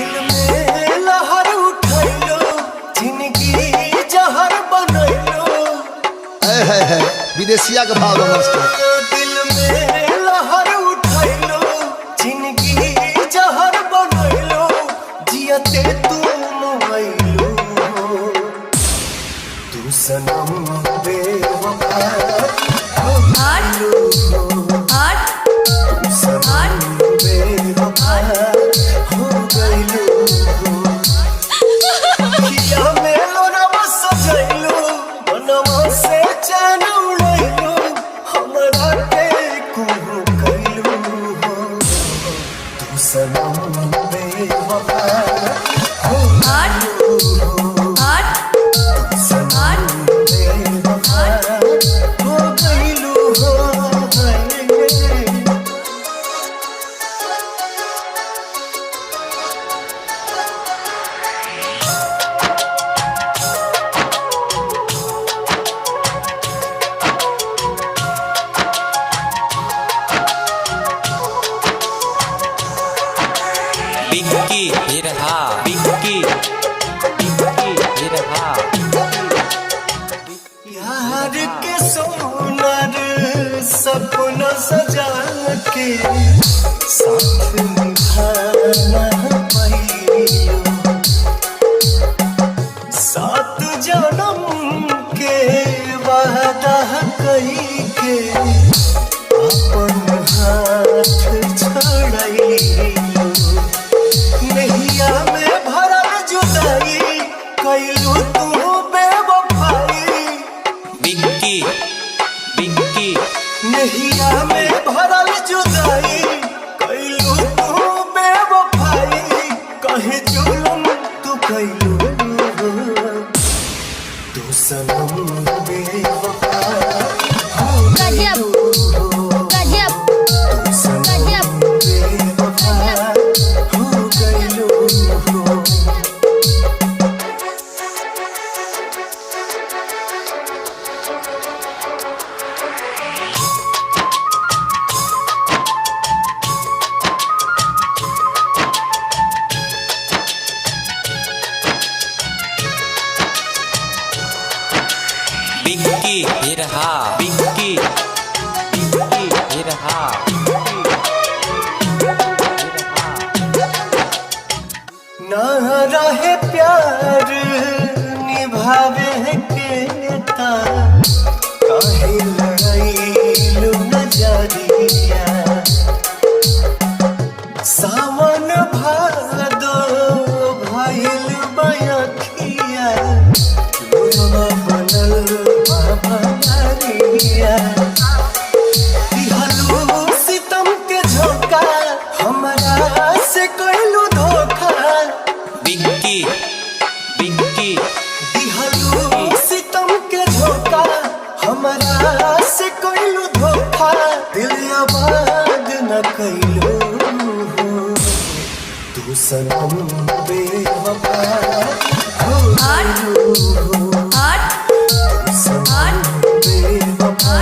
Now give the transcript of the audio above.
दिल में लहर उठैलो, जिंदगी जहर बनैलो। है विदेशिया के भाव दिल में लहर उठैलो, जिंदगी जहर बनैलो, जियते तू मोइलो। तू सनम बेवफा हो गइलो, तू सनम बेवफा हो गइलो। किया में लोरवा सजैलो, बनवा से चैन उड़ैलो, हमरा के कुहू कइलो। तू सनम बेवफा हो गइलो, तू सनम बेवफा हो गइलो। बिक्की हिरहा बिक्की हिरहा। यार के सोनर सपना सजा के साथ निभाना पहियो। 7 जन्म के वादा कही के अपन हाथ छोड़ैयो। नैया में भरल जुदाई कैलू तू बेवफाई। बिक्की बिक्की नैया में भरल जुदाई कैलू तू बेवफाई। कहे जुलम तू कैलू, तू सनम बेवफा हो गइलो। तू सनम बेवफा हो गइलो। बिक्की हिरहा बिक्की हिरहा। ना रहे प्यार निभावे के ता, काहे लड़ाइलू नजरिया। सावन भादो भइल बयखिया, मोरवा बनल बाबरिया। दिहलू सितम के झोंका, हमरा से कैलू धोखा। बिक्की बिक्की दिहलू सितम के झोंका, हमरा से कैलू धोखा। दिल आबाद न कैलू, तू सनम बेवफा हो गइलो। तू सनम बेवफा